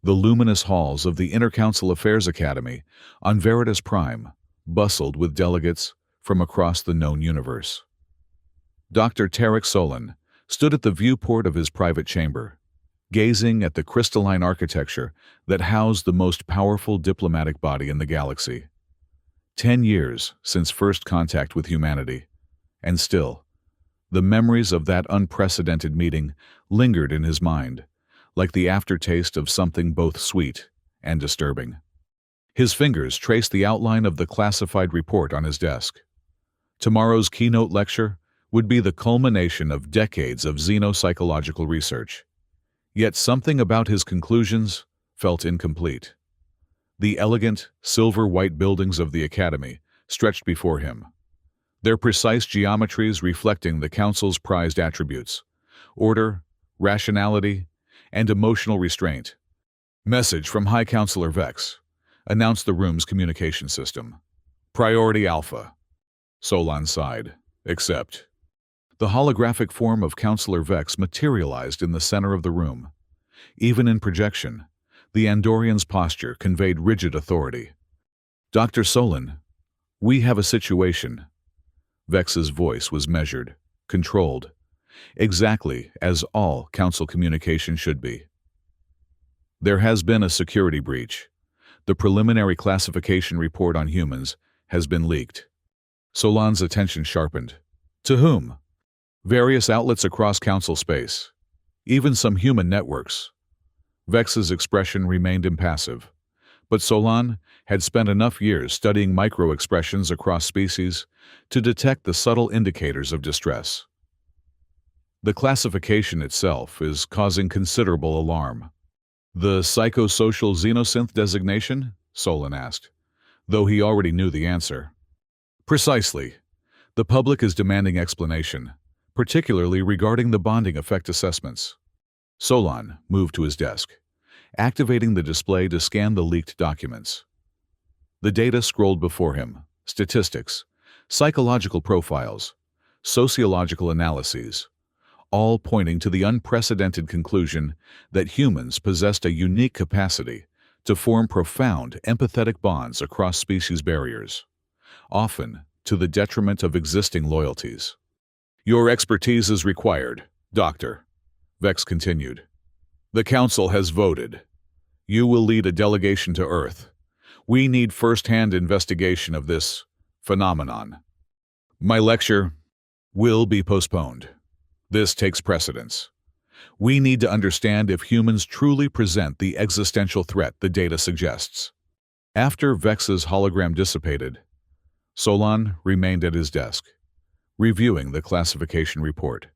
The luminous halls of the Intercouncil Affairs Academy on Veritas Prime bustled with delegates from across the known universe. Dr. Tarek Solon stood at the viewport of his private chamber, gazing at the crystalline architecture that housed the most powerful diplomatic body in the galaxy. 10 years since first contact with humanity, and still, the memories of that unprecedented meeting lingered in his mind, like the aftertaste of something both sweet and disturbing. His fingers traced the outline of the classified report on his desk. Tomorrow's keynote lecture would be the culmination of decades of xenopsychological research. Yet something about his conclusions felt incomplete. The elegant, silver-white buildings of the Academy stretched before him, their precise geometries reflecting the Council's prized attributes: order, rationality, and emotional restraint. "Message from High Counselor Vex," announced the room's communication system. "Priority Alpha." Solon sighed. "Except..." The holographic form of Counselor Vex materialized in the center of the room. Even in projection, the Andorian's posture conveyed rigid authority. "Dr. Solon, we have a situation." Vex's voice was measured, controlled, exactly as all Council communication should be. "There has been a security breach. The preliminary classification report on humans has been leaked." Solon's attention sharpened. "To whom?" "Various outlets across Council space. Even some human networks." Vex's expression remained impassive, but Solon had spent enough years studying micro-expressions across species to detect the subtle indicators of distress. "The classification itself is causing considerable alarm." "The psychosocial xenosynth designation?" Solon asked, though he already knew the answer. "Precisely. The public is demanding explanation, particularly regarding the bonding effect assessments." Solon moved to his desk, activating the display to scan the leaked documents. The data scrolled before him: statistics, psychological profiles, sociological analyses, all pointing to the unprecedented conclusion that humans possessed a unique capacity to form profound empathetic bonds across species barriers, often to the detriment of existing loyalties. "Your expertise is required, Doctor," Vex continued. "The Council has voted. You will lead a delegation to Earth. We need first-hand investigation of this phenomenon. My lecture will be postponed. This takes precedence. We need to understand if humans truly present the existential threat the data suggests." After Vex's hologram dissipated, Solon remained at his desk, reviewing the classification report.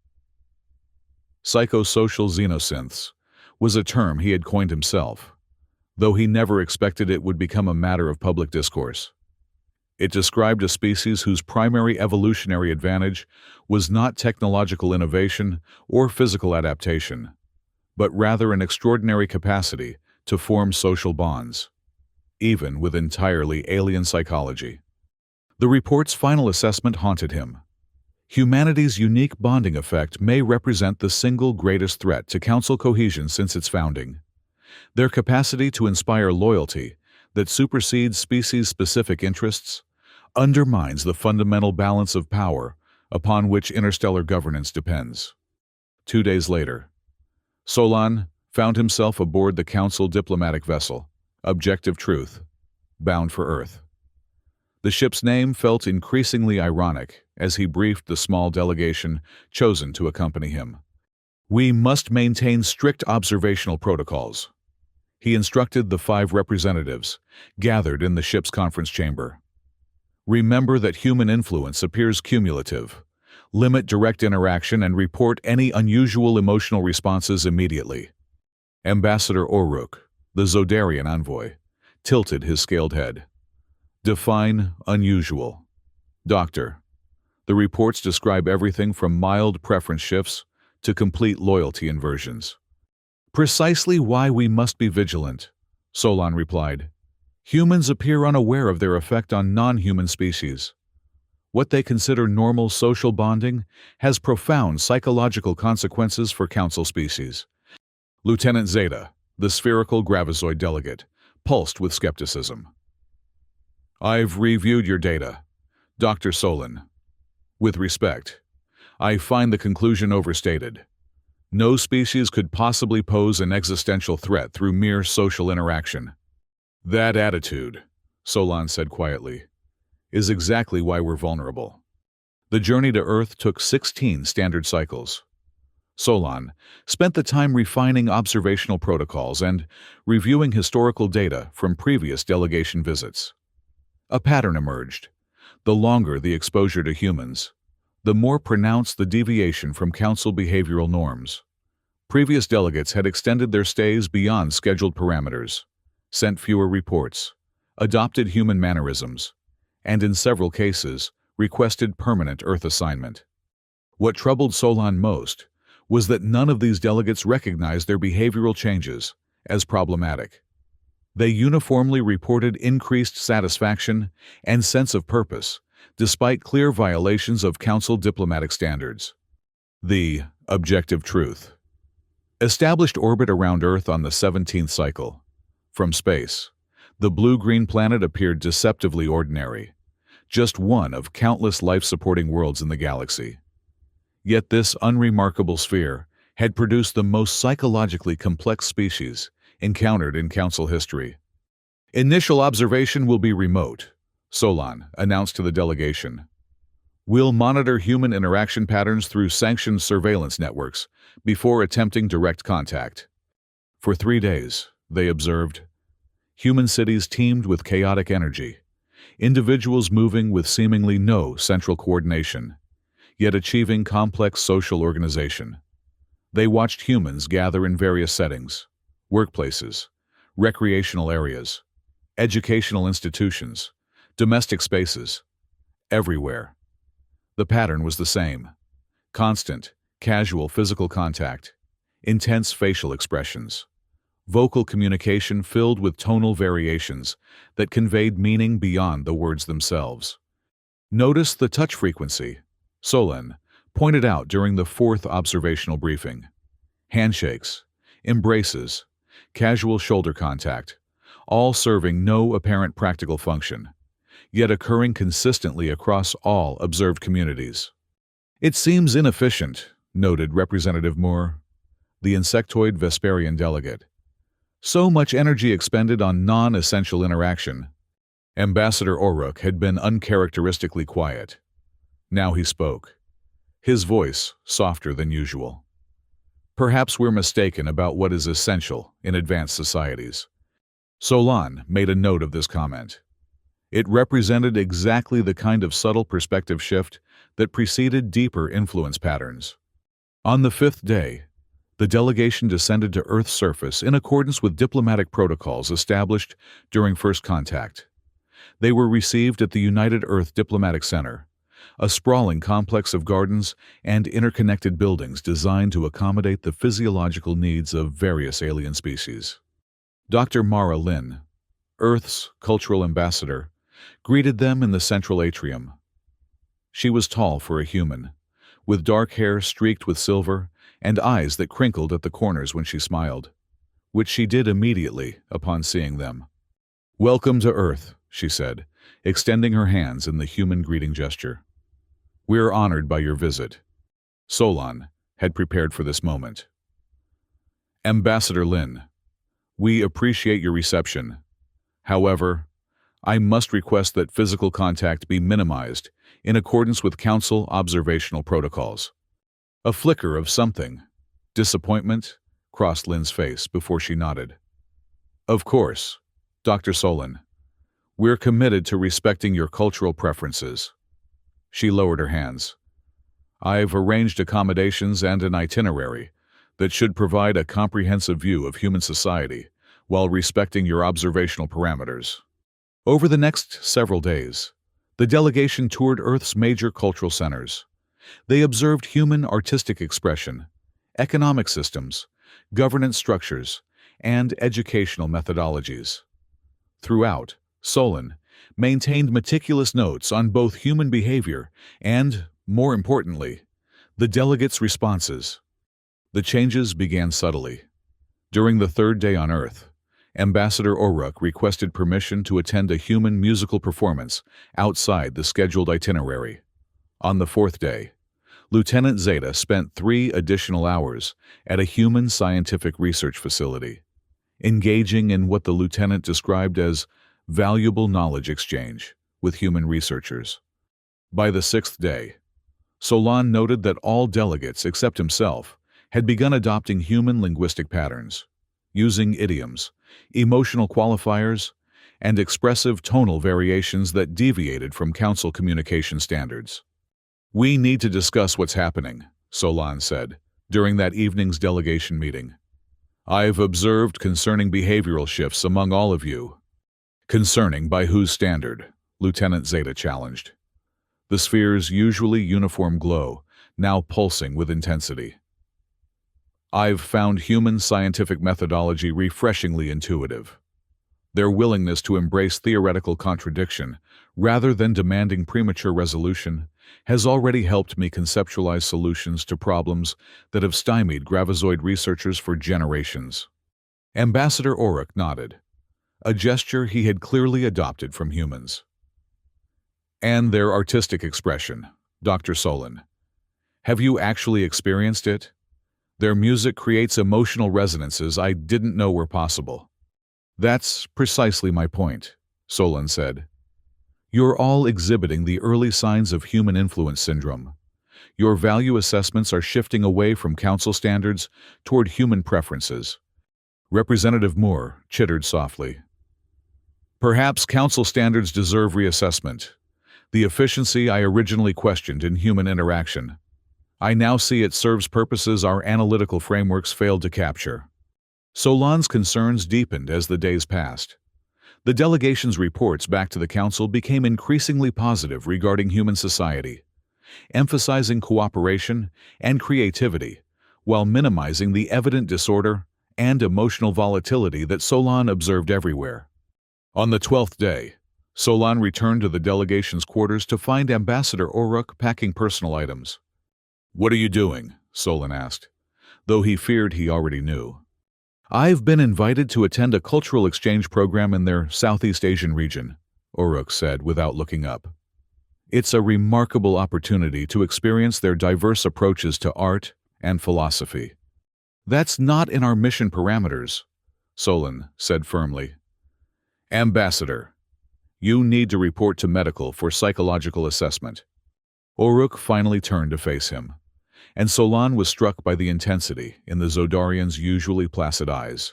Psychosocial xenosynths was a term he had coined himself, though he never expected it would become a matter of public discourse. It described a species whose primary evolutionary advantage was not technological innovation or physical adaptation, but rather an extraordinary capacity to form social bonds, even with entirely alien psychology. The report's final assessment haunted him. Humanity's unique bonding effect may represent the single greatest threat to Council cohesion since its founding. Their capacity to inspire loyalty that supersedes species-specific interests undermines the fundamental balance of power upon which interstellar governance depends. 2 days later, Solon found himself aboard the Council diplomatic vessel, Objective Truth, bound for Earth. The ship's name felt increasingly ironic as he briefed the small delegation chosen to accompany him. "We must maintain strict observational protocols," he instructed the 5 representatives gathered in the ship's conference chamber. "Remember that human influence appears cumulative. Limit direct interaction and report any unusual emotional responses immediately." Ambassador Oruk, the Zodarian envoy, tilted his scaled head. "Define unusual." "Doctor, the reports describe everything from mild preference shifts to complete loyalty inversions." "Precisely why we must be vigilant," Solon replied. "Humans appear unaware of their effect on non-human species. What they consider normal social bonding has profound psychological consequences for Council species." "Lieutenant Zeta," The spherical gravizoid delegate pulsed with skepticism. "I've reviewed your data, Dr. Solon. With respect, I find the conclusion overstated. No species could possibly pose an existential threat through mere social interaction." "That attitude," Solon said quietly, "is exactly why we're vulnerable." The journey to Earth took 16 standard cycles. Solon spent the time refining observational protocols and reviewing historical data from previous delegation visits. A pattern emerged. The longer the exposure to humans, the more pronounced the deviation from Council behavioral norms. Previous delegates had extended their stays beyond scheduled parameters, sent fewer reports, adopted human mannerisms, and in several cases, requested permanent Earth assignment. What troubled Solon most was that none of these delegates recognized their behavioral changes as problematic. They uniformly reported increased satisfaction and sense of purpose, despite clear violations of Council diplomatic standards. The objective truth. Established orbit around Earth on the 17th cycle. From space, the blue-green planet appeared deceptively ordinary, just one of countless life-supporting worlds in the galaxy. Yet this unremarkable sphere had produced the most psychologically complex species encountered in Council history. "Initial observation will be remote," Solon announced to the delegation. "We'll monitor human interaction patterns through sanctioned surveillance networks before attempting direct contact." For 3 days, they observed. Human cities teemed with chaotic energy, individuals moving with seemingly no central coordination, yet achieving complex social organization. They watched humans gather in various settings: workplaces, recreational areas, educational institutions, domestic spaces, everywhere. The pattern was the same: constant, casual physical contact, intense facial expressions, vocal communication filled with tonal variations that conveyed meaning beyond the words themselves. "Notice the touch frequency," Solon pointed out during the 4th observational briefing. Handshakes, embraces, casual shoulder contact, all serving no apparent practical function, yet occurring consistently across all observed communities. "It seems inefficient," noted Representative Moore, the insectoid Vesperian delegate. "So much energy expended on non-essential interaction." Ambassador Oruk had been uncharacteristically quiet. Now he spoke, his voice softer than usual. "Perhaps we're mistaken about what is essential in advanced societies." Solon made a note of this comment. It represented exactly the kind of subtle perspective shift that preceded deeper influence patterns. On the 5th day, the delegation descended to Earth's surface in accordance with diplomatic protocols established during first contact. They were received at the United Earth Diplomatic Center, a sprawling complex of gardens and interconnected buildings designed to accommodate the physiological needs of various alien species. Dr. Mara Lin, Earth's cultural ambassador, greeted them in the central atrium. She was tall for a human, with dark hair streaked with silver and eyes that crinkled at the corners when she smiled, which she did immediately upon seeing them. "Welcome to Earth," she said, extending her hands in the human greeting gesture. "We're honored by your visit." Solon had prepared for this moment. "Ambassador Lin, we appreciate your reception. However, I must request that physical contact be minimized in accordance with Council observational protocols." A flicker of something, disappointment, crossed Lin's face before she nodded. "Of course, Dr. Solon. We're committed to respecting your cultural preferences." She lowered her hands. "I've arranged accommodations and an itinerary that should provide a comprehensive view of human society while respecting your observational parameters." Over the next several days, the delegation toured Earth's major cultural centers. They observed human artistic expression, economic systems, governance structures, and educational methodologies. Throughout, Solon maintained meticulous notes on both human behavior and, more importantly, the delegates' responses. The changes began subtly. During the third day on Earth, Ambassador O'Rourke requested permission to attend a human musical performance outside the scheduled itinerary. On the fourth day, Lieutenant Zeta spent 3 additional hours at a human scientific research facility, engaging in what the lieutenant described as valuable knowledge exchange with human researchers. By the 6th day, Solon noted that all delegates except himself had begun adopting human linguistic patterns, using idioms, emotional qualifiers, and expressive tonal variations that deviated from Council communication standards. "We need to discuss what's happening," Solon said, during that evening's delegation meeting. "I've observed concerning behavioral shifts among all of you." "Concerning by whose standard?" Lieutenant Zeta challenged. The sphere's usually uniform glow, now pulsing with intensity. "I've found human scientific methodology refreshingly intuitive. Their willingness to embrace theoretical contradiction, rather than demanding premature resolution, has already helped me conceptualize solutions to problems that have stymied gravizoid researchers for generations." Ambassador O'Rourke nodded, a gesture he had clearly adopted from humans. "And their artistic expression, Dr. Solon. Have you actually experienced it? Their music creates emotional resonances I didn't know were possible." "That's precisely my point," Solon said. "You're all exhibiting the early signs of human influence syndrome. Your value assessments are shifting away from Council standards toward human preferences." Representative Moore chittered softly. "Perhaps Council standards deserve reassessment. The efficiency I originally questioned in human interaction, I now see it serves purposes our analytical frameworks failed to capture." Solon's concerns deepened as the days passed. The delegation's reports back to the Council became increasingly positive regarding human society, emphasizing cooperation and creativity while minimizing the evident disorder and emotional volatility that Solon observed everywhere. On the 12th day, Solon returned to the delegation's quarters to find Ambassador O'Rourke packing personal items. "What are you doing?" Solon asked, though he feared he already knew. "I've been invited to attend a cultural exchange program in their Southeast Asian region," O'Rourke said without looking up. "It's a remarkable opportunity to experience their diverse approaches to art and philosophy." "That's not in our mission parameters," Solon said firmly. "Ambassador, you need to report to medical for psychological assessment." O'Rourke finally turned to face him, and Solon was struck by the intensity in the Zodarian's usually placid eyes.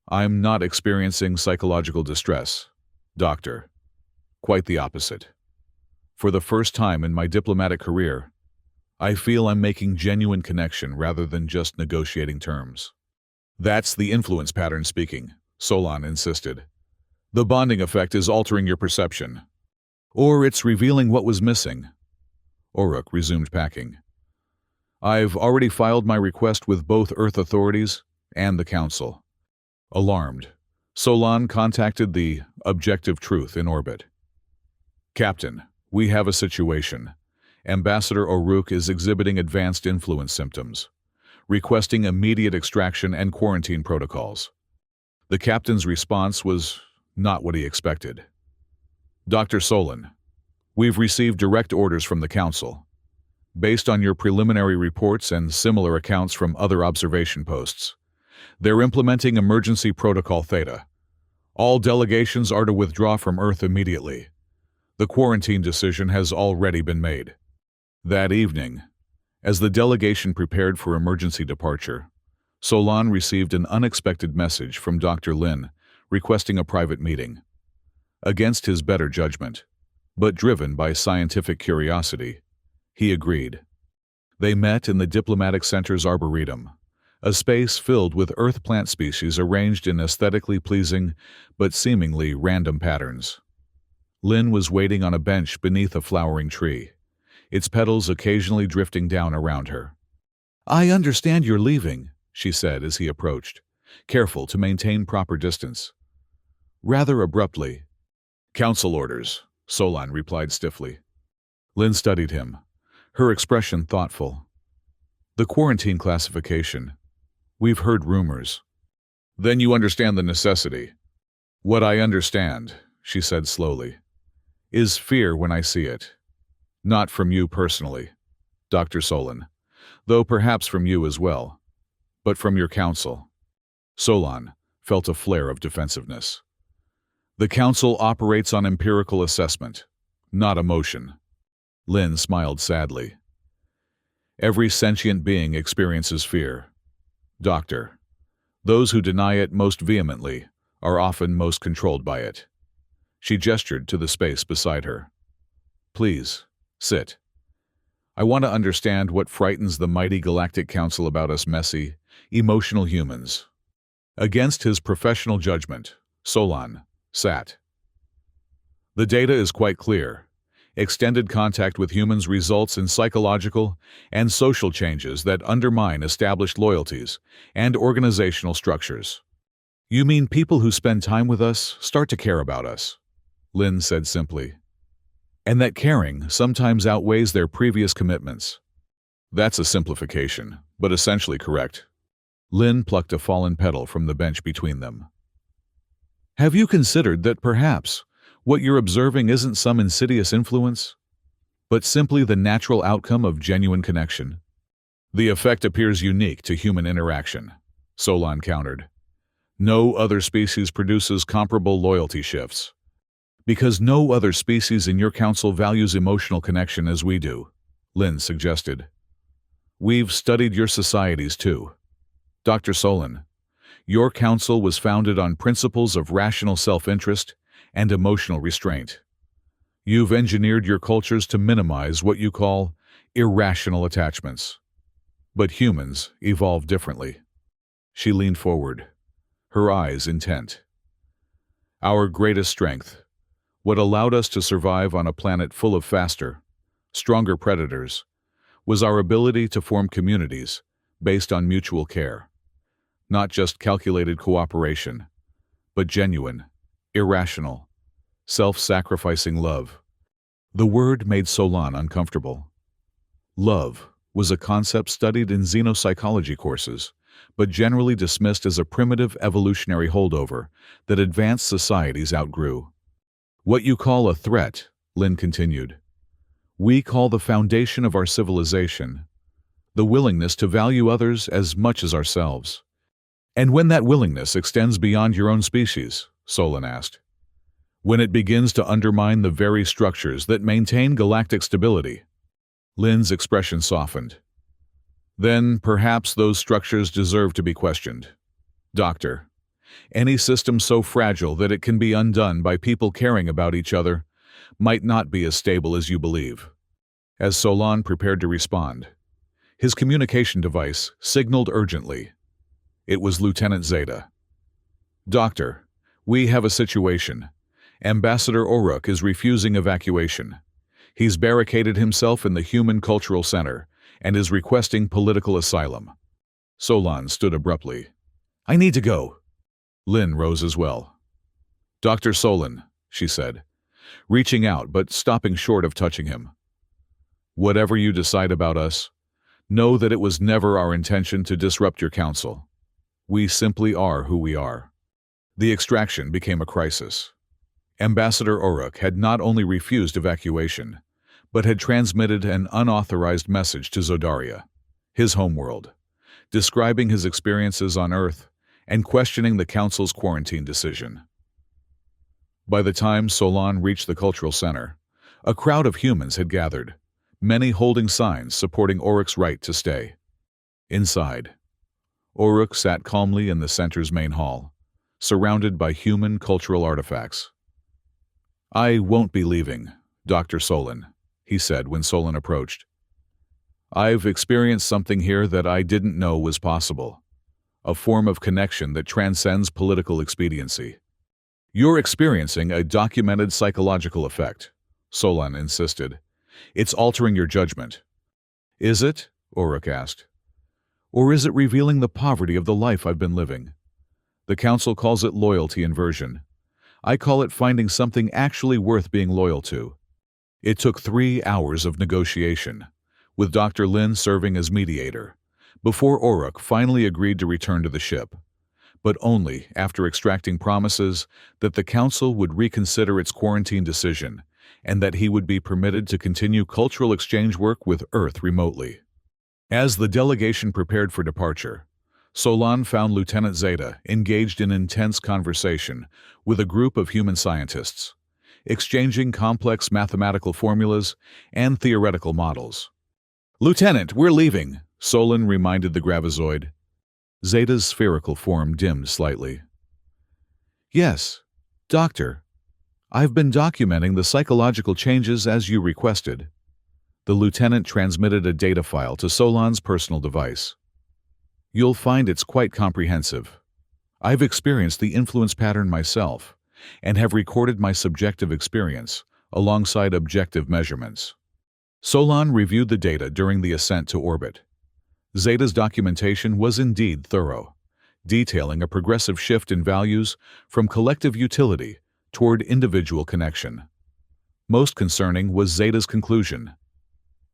"I'm not experiencing psychological distress, Doctor. Quite the opposite. For the first time in my diplomatic career, I feel I'm making genuine connection rather than just negotiating terms." "That's the influence pattern speaking," Solon insisted. "The bonding effect is altering your perception. Or it's revealing what was missing." O'Rourke resumed packing. "I've already filed my request with both Earth authorities and the Council." Alarmed, Solon contacted the Objective Truth in orbit. "Captain, we have a situation. Ambassador O'Rourke is exhibiting advanced influence symptoms, requesting immediate extraction and quarantine protocols." The captain's response was not what he expected. "Dr. Solon, we've received direct orders from the Council. Based on your preliminary reports and similar accounts from other observation posts, they're implementing Emergency Protocol Theta. All delegations are to withdraw from Earth immediately. The quarantine decision has already been made." That evening, as the delegation prepared for emergency departure, Solon received an unexpected message from Dr. Lin requesting a private meeting. Against his better judgment, but driven by scientific curiosity, he agreed. They met in the Diplomatic Center's Arboretum, a space filled with Earth plant species arranged in aesthetically pleasing but seemingly random patterns. Lin was waiting on a bench beneath a flowering tree, its petals occasionally drifting down around her. "I understand you're leaving," she said as he approached, careful to maintain proper distance. Rather abruptly. "Council orders," Solon replied stiffly. Lin studied him, her expression thoughtful. "The quarantine classification. We've heard rumors," Then you understand the necessity. What I understand, she said slowly, is fear when I see it. Not from you personally, Dr. Solon, though perhaps from you as well, but from your council. Solon felt a flare of defensiveness. The council operates on empirical assessment, not emotion. Lynn smiled sadly. Every sentient being experiences fear. Doctor, those who deny it most vehemently are often most controlled by it. She gestured to the space beside her. Please, sit. I want to understand what frightens the mighty Galactic Council about us messy, emotional humans. Against his professional judgment, Solon sat. The data is quite clear. Extended contact with humans results in psychological and social changes that undermine established loyalties and organizational structures. You mean people who spend time with us start to care about us? Lynn said simply. And that caring sometimes outweighs their previous commitments. That's a simplification, but essentially correct. Lynn plucked a fallen petal from the bench between them. Have you considered that perhaps what you're observing isn't some insidious influence, but simply the natural outcome of genuine connection? The effect appears unique to human interaction, Solon countered. No other species produces comparable loyalty shifts. Because no other species in your council values emotional connection as we do, Lynn suggested. We've studied your societies too. Dr. Solon, your council was founded on principles of rational self-interest and emotional restraint. You've engineered your cultures to minimize what you call irrational attachments. But humans evolve differently. She leaned forward, her eyes intent. Our greatest strength, what allowed us to survive on a planet full of faster, stronger predators, was our ability to form communities based on mutual care. Not just calculated cooperation, but genuine, irrational, self-sacrificing love. The word made Solon uncomfortable. Love was a concept studied in xenopsychology courses, but generally dismissed as a primitive evolutionary holdover that advanced societies outgrew. What you call a threat, Lynn continued, we call the foundation of our civilization, the willingness to value others as much as ourselves. And when that willingness extends beyond your own species, Solon asked, when it begins to undermine the very structures that maintain galactic stability. Lynn's expression softened. Then perhaps those structures deserve to be questioned. Doctor, any system so fragile that it can be undone by people caring about each other might not be as stable as you believe. As Solon prepared to respond, his communication device signaled urgently. It was Lieutenant Zeta. Doctor, we have a situation. Ambassador Oruk is refusing evacuation. He's barricaded himself in the Human Cultural Center and is requesting political asylum. Solon stood abruptly. I need to go. Lynn rose as well. Dr. Solon, she said, reaching out but stopping short of touching him. Whatever you decide about us, know that it was never our intention to disrupt your council. We simply are who we are. The extraction became a crisis. Ambassador Oruk had not only refused evacuation, but had transmitted an unauthorized message to Zodaria, his homeworld, describing his experiences on Earth and questioning the Council's quarantine decision. By the time Solon reached the cultural center, a crowd of humans had gathered, many holding signs supporting Oruk's right to stay. Inside, Oruk sat calmly in the center's main hall, surrounded by human cultural artifacts. I won't be leaving, Dr. Solon, he said when Solon approached. I've experienced something here that I didn't know was possible, a form of connection that transcends political expediency. You're experiencing a documented psychological effect, Solon insisted. It's altering your judgment. Is it? Oruk asked. Or is it revealing the poverty of the life I've been living? The Council calls it loyalty inversion. I call it finding something actually worth being loyal to. It took 3 hours of negotiation, with Dr. Lin serving as mediator, before Oruk finally agreed to return to the ship. but only after extracting promises that the Council would reconsider its quarantine decision and that he would be permitted to continue cultural exchange work with Earth remotely. As the delegation prepared for departure, Solon found Lieutenant Zeta engaged in intense conversation with a group of human scientists, exchanging complex mathematical formulas and theoretical models. "Lieutenant, we're leaving," Solon reminded the gravizoid. Zeta's spherical form dimmed slightly. "Yes, Doctor. I've been documenting the psychological changes as you requested." The lieutenant transmitted a data file to Solon's personal device. "You'll find it's quite comprehensive. I've experienced the influence pattern myself and have recorded my subjective experience alongside objective measurements." Solon reviewed the data during the ascent to orbit. Zeta's documentation was indeed thorough, detailing a progressive shift in values from collective utility toward individual connection. Most concerning was Zeta's conclusion.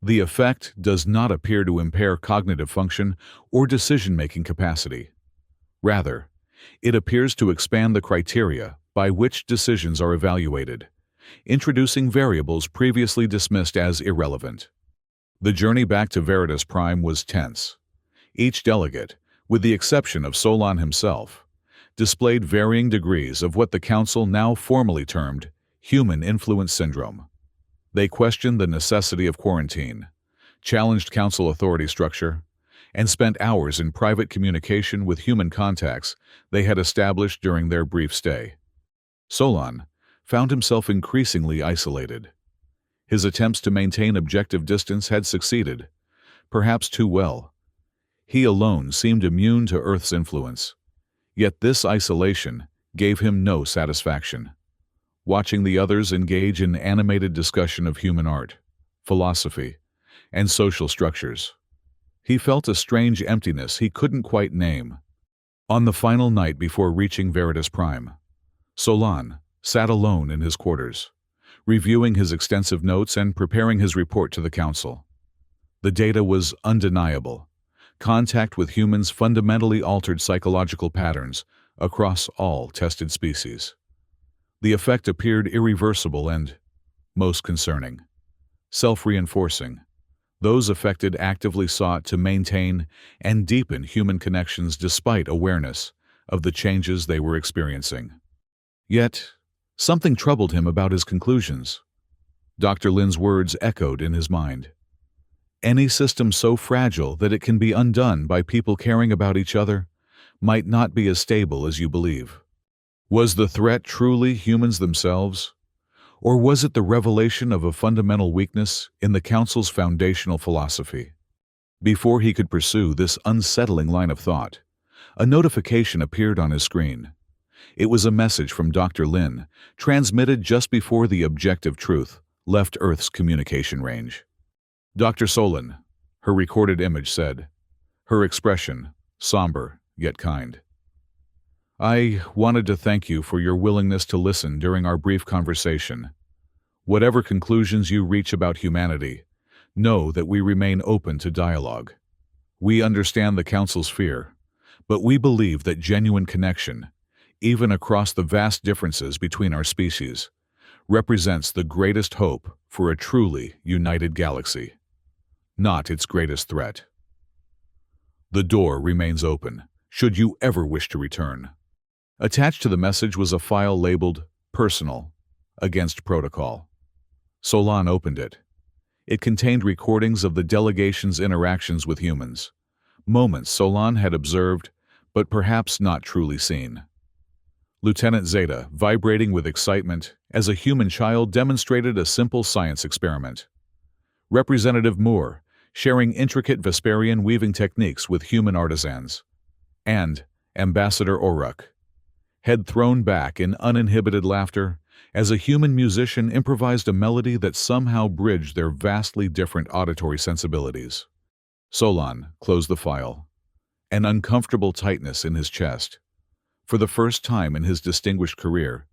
The effect does not appear to impair cognitive function or decision-making capacity. Rather, it appears to expand the criteria by which decisions are evaluated, introducing variables previously dismissed as irrelevant. The journey back to Veritas Prime was tense. Each delegate, with the exception of Solon himself, displayed varying degrees of what the Council now formally termed human influence syndrome. They questioned the necessity of quarantine, challenged Council authority structure, and spent hours in private communication with human contacts they had established during their brief stay. Solon found himself increasingly isolated. His attempts to maintain objective distance had succeeded, perhaps too well. He alone seemed immune to Earth's influence. Yet this isolation gave him no satisfaction. Watching the others engage in animated discussion of human art, philosophy, and social structures, he felt a strange emptiness he couldn't quite name. On the final night before reaching Veritas Prime, Solon sat alone in his quarters, reviewing his extensive notes and preparing his report to the Council. The data was undeniable. Contact with humans fundamentally altered psychological patterns across all tested species. The effect appeared irreversible and, most concerning, self-reinforcing. Those affected actively sought to maintain and deepen human connections despite awareness of the changes they were experiencing. Yet, something troubled him about his conclusions. Dr. Lin's words echoed in his mind. Any system so fragile that it can be undone by people caring about each other might not be as stable as you believe. Was the threat truly humans themselves? Or was it the revelation of a fundamental weakness in the Council's foundational philosophy? Before he could pursue this unsettling line of thought, a notification appeared on his screen. It was a message from Dr. Lin, transmitted just before the objective truth left Earth's communication range. "Dr. Solon," her recorded image said, her expression somber yet kind. "I wanted to thank you for your willingness to listen during our brief conversation. Whatever conclusions you reach about humanity, know that we remain open to dialogue. We understand the Council's fear, but we believe that genuine connection, even across the vast differences between our species, represents the greatest hope for a truly united galaxy, not its greatest threat. The door remains open, should you ever wish to return." Attached to the message was a file labeled "Personal," against protocol. Solon opened it. It contained recordings of the delegation's interactions with humans, moments Solon had observed, but perhaps not truly seen. Lieutenant Zeta, vibrating with excitement, as a human child demonstrated a simple science experiment. Representative Moore, sharing intricate Vesperian weaving techniques with human artisans. And Ambassador Oruk, head thrown back in uninhibited laughter, as a human musician improvised a melody that somehow bridged their vastly different auditory sensibilities. Solon closed the file, an uncomfortable tightness in his chest. For the first time in his distinguished career,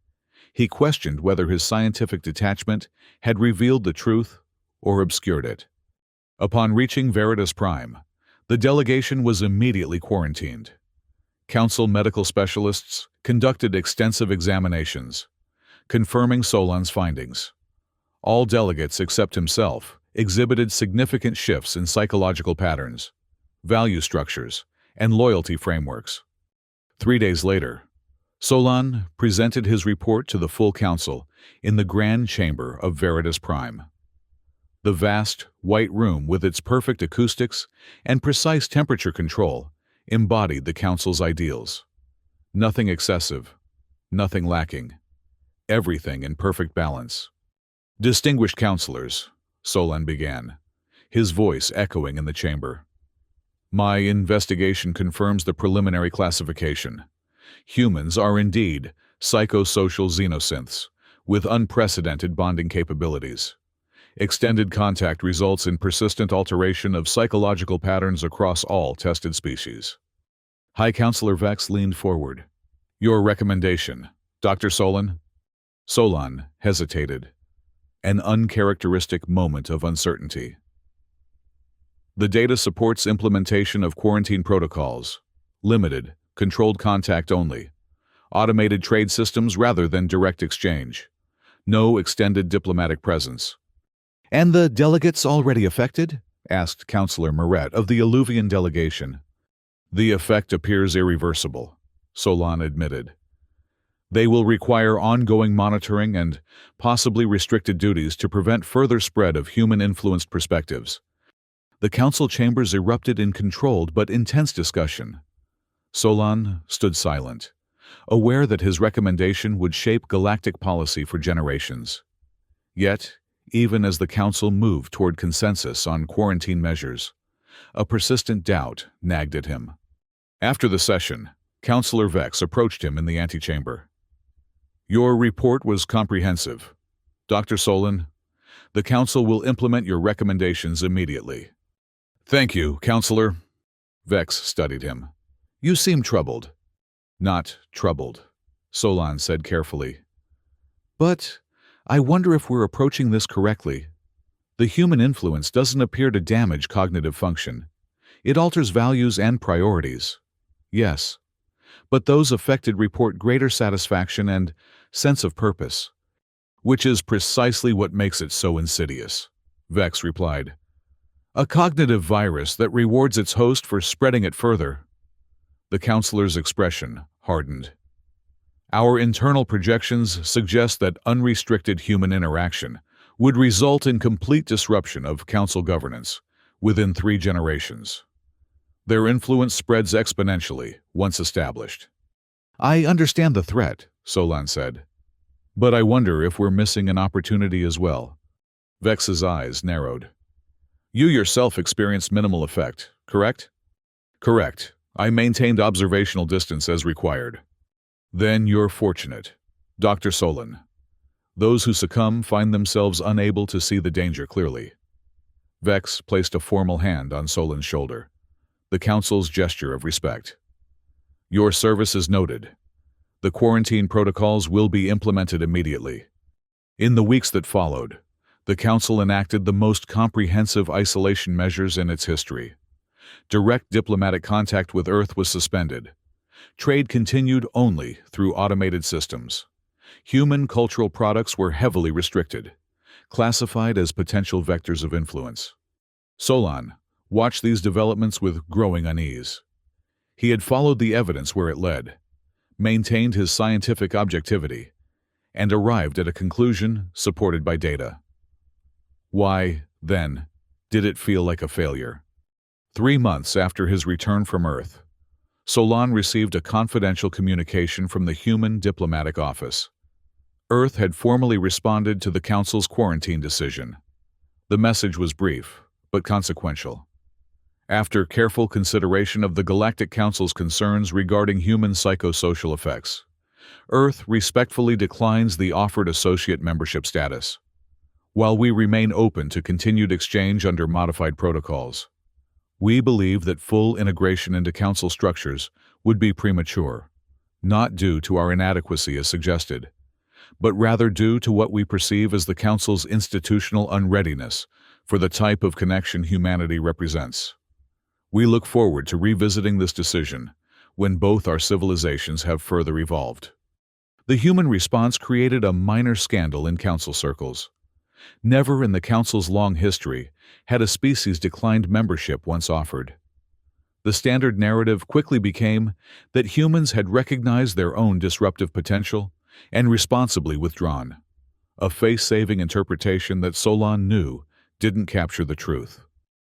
he questioned whether his scientific detachment had revealed the truth or obscured it. Upon reaching Veritas Prime, the delegation was immediately quarantined. Council medical specialists conducted extensive examinations, confirming Solon's findings. All delegates except himself exhibited significant shifts in psychological patterns, value structures, and loyalty frameworks. 3 days later, Solon presented his report to the full council in the grand chamber of Veritas Prime. The vast, white room with its perfect acoustics and precise temperature control embodied the council's ideals. Nothing excessive, nothing lacking, everything in perfect balance. Distinguished councilors, Solon began, his voice echoing in the chamber. My investigation confirms the preliminary classification. Humans are indeed psychosocial xenosynths with unprecedented bonding capabilities. Extended contact results in persistent alteration of psychological patterns across all tested species. High Counselor Vex leaned forward. Your recommendation, Dr. Solon? Solon hesitated. An uncharacteristic moment of uncertainty. The data supports implementation of quarantine protocols, limited, controlled contact only, automated trade systems rather than direct exchange, no extended diplomatic presence. And the delegates already affected? Asked Councillor Moret of the Alluvian delegation. The effect appears irreversible, Solon admitted. They will require ongoing monitoring and possibly restricted duties to prevent further spread of human-influenced perspectives. The council chambers erupted in controlled but intense discussion. Solon stood silent, aware that his recommendation would shape galactic policy for generations. Yet, even as the council moved toward consensus on quarantine measures, a persistent doubt nagged at him. After the session, Councillor Vex approached him in the antechamber. Your report was comprehensive. Dr. Solon, the council will implement your recommendations immediately. Thank you, Counselor. Vex studied him. You seem troubled. Not troubled, Solon said carefully. But I wonder if we're approaching this correctly. The human influence doesn't appear to damage cognitive function. It alters values and priorities. Yes, but those affected report greater satisfaction and sense of purpose, which is precisely what makes it so insidious, Vex replied. A cognitive virus that rewards its host for spreading it further. The counselor's expression hardened. Our internal projections suggest that unrestricted human interaction would result in complete disruption of council governance within 3 generations. Their influence spreads exponentially once established. I understand the threat, Solon said. But I wonder if we're missing an opportunity as well. Vex's eyes narrowed. You yourself experienced minimal effect, correct? Correct. I maintained observational distance as required. Then you're fortunate, Dr. Solon. Those who succumb find themselves unable to see the danger clearly. Vex placed a formal hand on Solon's shoulder, the council's gesture of respect. Your service is noted. The quarantine protocols will be implemented immediately. In the weeks that followed, the council enacted the most comprehensive isolation measures in its history. Direct diplomatic contact with Earth was suspended. Trade continued only through automated systems. Human cultural products were heavily restricted, classified as potential vectors of influence. Solon watched these developments with growing unease. He had followed the evidence where it led, maintained his scientific objectivity, and arrived at a conclusion supported by data. Why, then, did it feel like a failure? 3 months after his return from Earth, Solon received a confidential communication from the Human Diplomatic Office. Earth had formally responded to the Council's quarantine decision. The message was brief, but consequential. After careful consideration of the Galactic Council's concerns regarding human psychosocial effects, Earth respectfully declines the offered associate membership status. While we remain open to continued exchange under modified protocols, we believe that full integration into Council structures would be premature, not due to our inadequacy as suggested, but rather due to what we perceive as the Council's institutional unreadiness for the type of connection humanity represents. We look forward to revisiting this decision when both our civilizations have further evolved. The human response created a minor scandal in council circles. Never in the council's long history had a species declined membership once offered. The standard narrative quickly became that humans had recognized their own disruptive potential and responsibly withdrawn, a face-saving interpretation that Solon knew didn't capture the truth.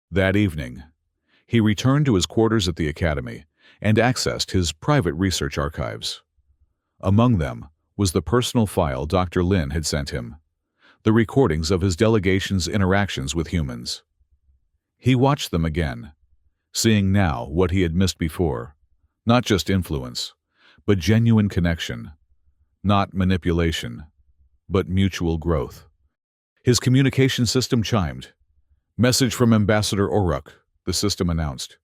That evening, he returned to his quarters at the Academy and accessed his private research archives. Among them was the personal file Dr. Lin had sent him, the recordings of his delegation's interactions with humans. He watched them again, seeing now what he had missed before, not just influence, but genuine connection, not manipulation, but mutual growth. His communication system chimed. "Message from Ambassador Oruk," the system announced.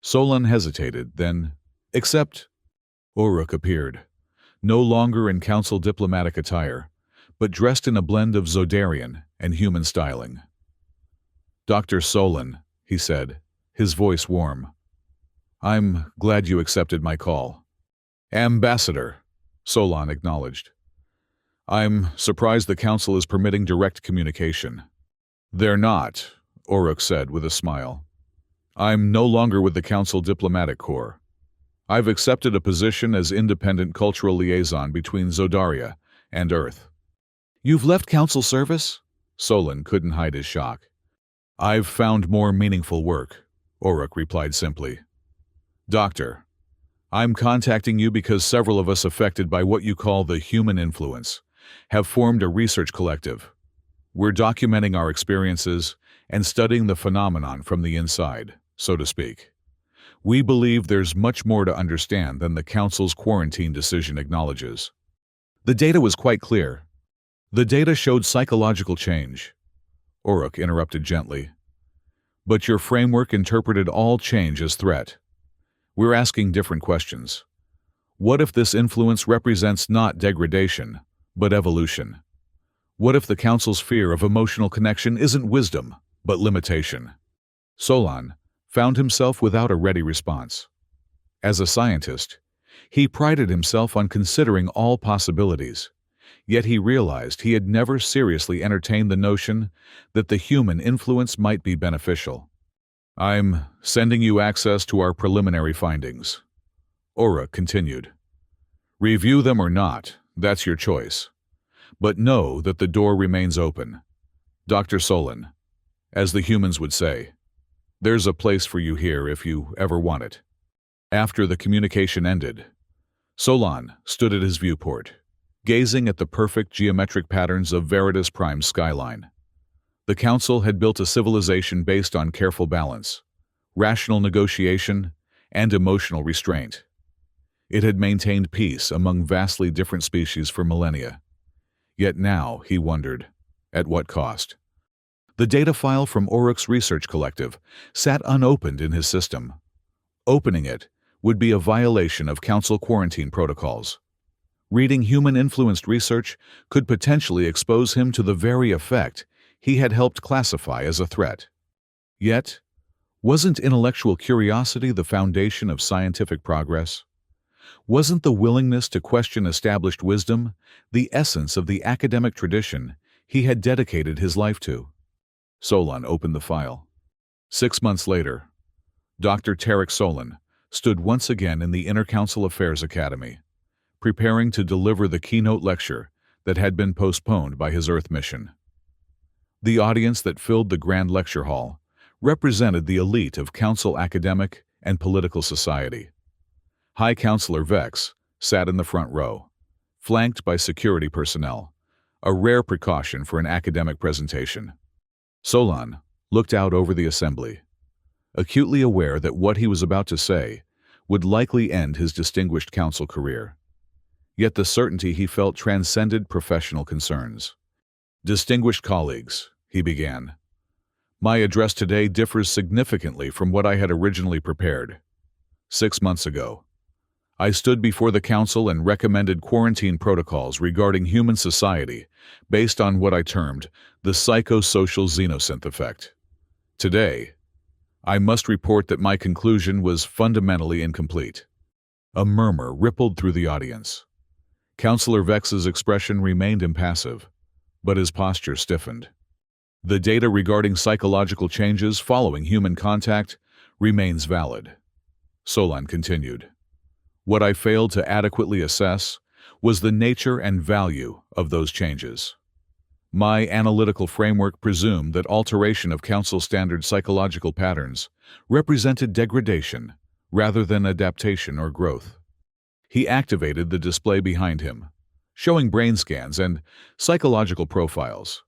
Solon hesitated, then, "Accept." Oruk appeared, no longer in council diplomatic attire, but dressed in a blend of Zodarian and human styling. "Dr. Solon," he said, his voice warm. "I'm glad you accepted my call." "Ambassador," Solon acknowledged. "I'm surprised the council is permitting direct communication." "They're not," Oruk said with a smile. "I'm no longer with the council diplomatic corps. I've accepted a position as independent cultural liaison between Zodaria and Earth." "You've left council service?" Solon couldn't hide his shock. "I've found more meaningful work," Oruk replied simply. "Doctor, I'm contacting you because several of us affected by what you call the human influence have formed a research collective. We're documenting our experiences and studying the phenomenon from the inside, so to speak. We believe there's much more to understand than the Council's quarantine decision acknowledges." The data was quite clear. The data showed psychological change. Oruk interrupted gently. "But your framework interpreted all change as threat. We're asking different questions. What if this influence represents not degradation, but evolution? What if the Council's fear of emotional connection isn't wisdom, but limitation?" Solon found himself without a ready response. As a scientist, he prided himself on considering all possibilities, yet he realized he had never seriously entertained the notion that the human influence might be beneficial. "I'm sending you access to our preliminary findings," Oruk continued. "Review them or not, that's your choice. But know that the door remains open. Dr. Solon, as the humans would say, there's a place for you here if you ever want it." After the communication ended, Solon stood at his viewport, gazing at the perfect geometric patterns of Veritas Prime's skyline. The Council had built a civilization based on careful balance, rational negotiation, and emotional restraint. It had maintained peace among vastly different species for millennia. Yet now, he wondered, at what cost? The data file from Oruk's research collective sat unopened in his system. Opening it would be a violation of Council quarantine protocols. Reading human-influenced research could potentially expose him to the very effect he had helped classify as a threat. Yet, wasn't intellectual curiosity the foundation of scientific progress? Wasn't the willingness to question established wisdom the essence of the academic tradition he had dedicated his life to? Solon opened the file. 6 months later, Dr. Tarek Solon stood once again in the Intercouncil Affairs Academy, preparing to deliver the keynote lecture that had been postponed by his Earth mission. The audience that filled the Grand Lecture Hall represented the elite of Council academic and political society. High Counselor Vex sat in the front row, flanked by security personnel, a rare precaution for an academic presentation. Solon looked out over the assembly, acutely aware that what he was about to say would likely end his distinguished council career. Yet the certainty he felt transcended professional concerns. "Distinguished colleagues," he began, "my address today differs significantly from what I had originally prepared. 6 months ago, I stood before the Council and recommended quarantine protocols regarding human society based on what I termed the psychosocial xenosynth effect. Today, I must report that my conclusion was fundamentally incomplete. A murmur rippled through the audience. Counselor Vex's expression remained impassive, but his posture stiffened. The data regarding psychological changes following human contact remains valid. Solon continued. What I failed to adequately assess was the nature and value of those changes. My analytical framework presumed that alteration of council standard psychological patterns represented degradation rather than adaptation or growth. He activated the display behind him, showing brain scans and psychological profiles.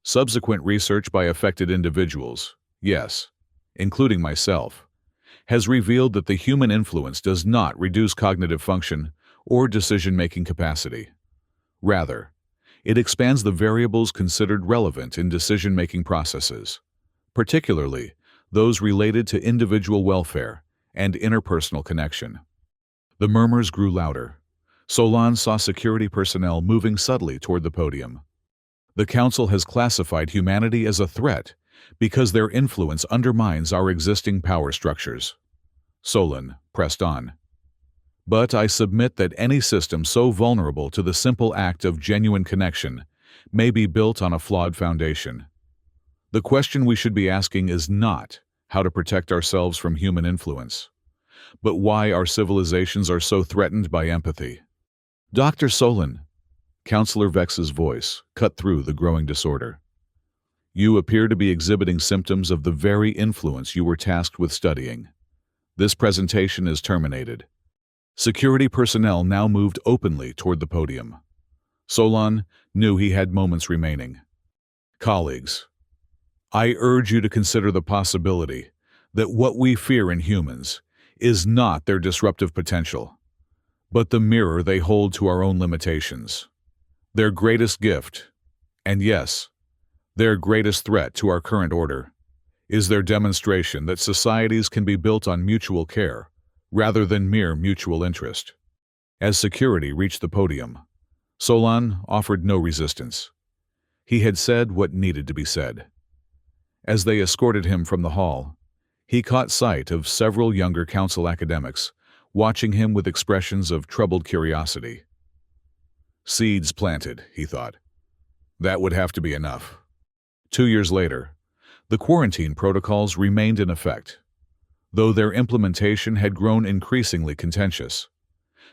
Subsequent research by affected individuals, yes, including myself, has revealed that the human influence does not reduce cognitive function or decision-making capacity. Rather, it expands the variables considered relevant in decision-making processes, particularly those related to individual welfare and interpersonal connection. The murmurs grew louder. Solon saw security personnel moving subtly toward the podium. The Council has classified humanity as a threat because their influence undermines our existing power structures. Solon pressed on. But I submit that any system so vulnerable to the simple act of genuine connection may be built on a flawed foundation. The question we should be asking is not how to protect ourselves from human influence, but why our civilizations are so threatened by empathy. Dr. Solon, Counselor Vex's voice cut through the growing disorder. You appear to be exhibiting symptoms of the very influence you were tasked with studying. This presentation is terminated. Security personnel now moved openly toward the podium. Solon knew he had moments remaining. Colleagues, I urge you to consider the possibility that what we fear in humans is not their disruptive potential, but the mirror they hold to our own limitations. Their greatest gift, and yes, their greatest threat to our current order, is their demonstration that societies can be built on mutual care rather than mere mutual interest. As security reached the podium, Solon offered no resistance. He had said what needed to be said. As they escorted him from the hall, he caught sight of several younger council academics watching him with expressions of troubled curiosity. Seeds planted, he thought. That would have to be enough. 2 years later, the quarantine protocols remained in effect, though their implementation had grown increasingly contentious.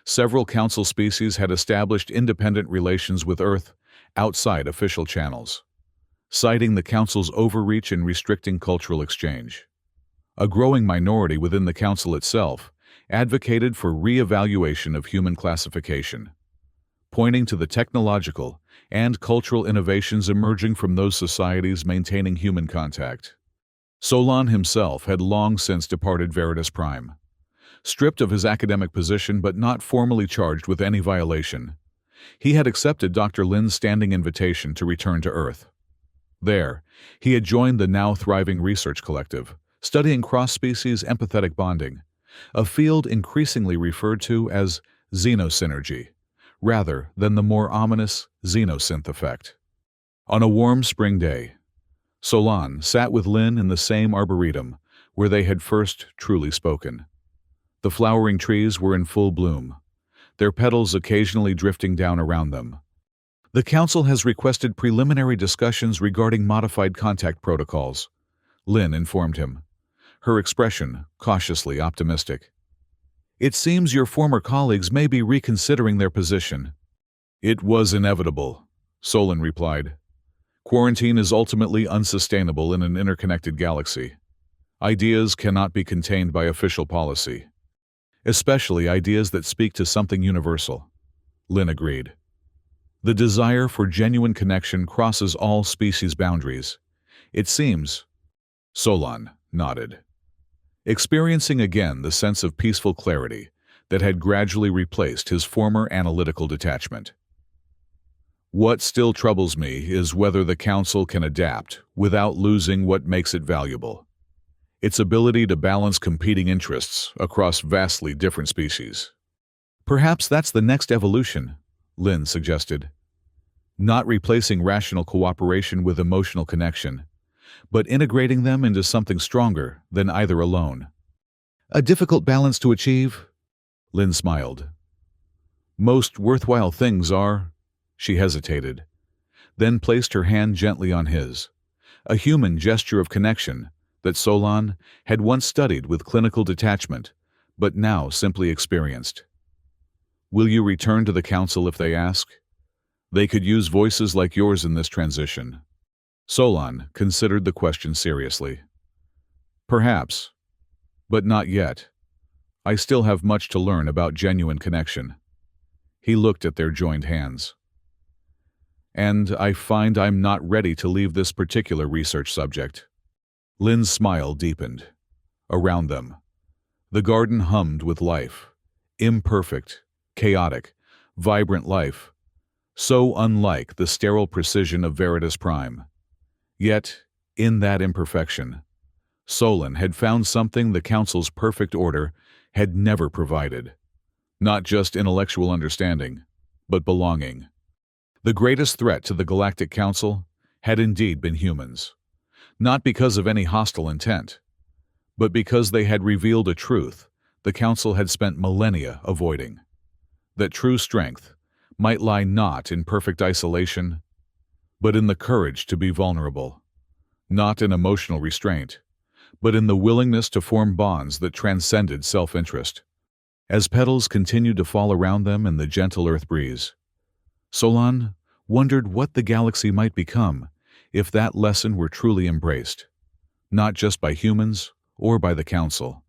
Several council species had established independent relations with Earth outside official channels, citing the council's overreach in restricting cultural exchange. A growing minority within the council itself advocated for re-evaluation of human classification, pointing to the technological and cultural innovations emerging from those societies maintaining human contact. Solon himself had long since departed Veritas Prime. Stripped of his academic position but not formally charged with any violation, he had accepted Dr. Lin's standing invitation to return to Earth. There, he had joined the now thriving research collective, studying cross-species empathetic bonding, a field increasingly referred to as xenosynergy, rather than the more ominous xenosynth effect. On a warm spring day, Solon sat with Lin in the same arboretum where they had first truly spoken. The flowering trees were in full bloom, their petals occasionally drifting down around them. The Council has requested preliminary discussions regarding modified contact protocols, Lin informed him, her expression cautiously optimistic. It seems your former colleagues may be reconsidering their position. It was inevitable, Solon replied. Quarantine is ultimately unsustainable in an interconnected galaxy. Ideas cannot be contained by official policy, especially ideas that speak to something universal. Lin agreed. The desire for genuine connection crosses all species boundaries. It seems. Solon nodded, experiencing again the sense of peaceful clarity that had gradually replaced his former analytical detachment. What still troubles me is whether the Council can adapt without losing what makes it valuable: its ability to balance competing interests across vastly different species. Perhaps that's the next evolution, Lin suggested. Not replacing rational cooperation with emotional connection, but integrating them into something stronger than either alone. A difficult balance to achieve? Lynn smiled. Most worthwhile things are... She hesitated, then placed her hand gently on his, a human gesture of connection that Solon had once studied with clinical detachment, but now simply experienced. Will you return to the council if they ask? They could use voices like yours in this transition. Solon considered the question seriously. Perhaps, but not yet. I still have much to learn about genuine connection. He looked at their joined hands. And I find I'm not ready to leave this particular research subject. Lynn's smile deepened. Around them, the garden hummed with life. Imperfect, chaotic, vibrant life, so unlike the sterile precision of Veritas Prime. Yet, in that imperfection, Solon had found something the Council's perfect order had never provided. Not just intellectual understanding, but belonging. The greatest threat to the Galactic Council had indeed been humans. Not because of any hostile intent, but because they had revealed a truth the Council had spent millennia avoiding. That true strength might lie not in perfect isolation, but in the courage to be vulnerable. Not in emotional restraint, but in the willingness to form bonds that transcended self-interest. As petals continued to fall around them in the gentle earth breeze, Solon wondered what the galaxy might become if that lesson were truly embraced, not just by humans or by the Council,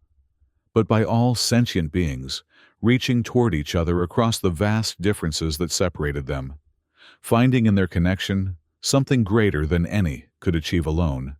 but by all sentient beings reaching toward each other across the vast differences that separated them, finding in their connection something greater than any could achieve alone.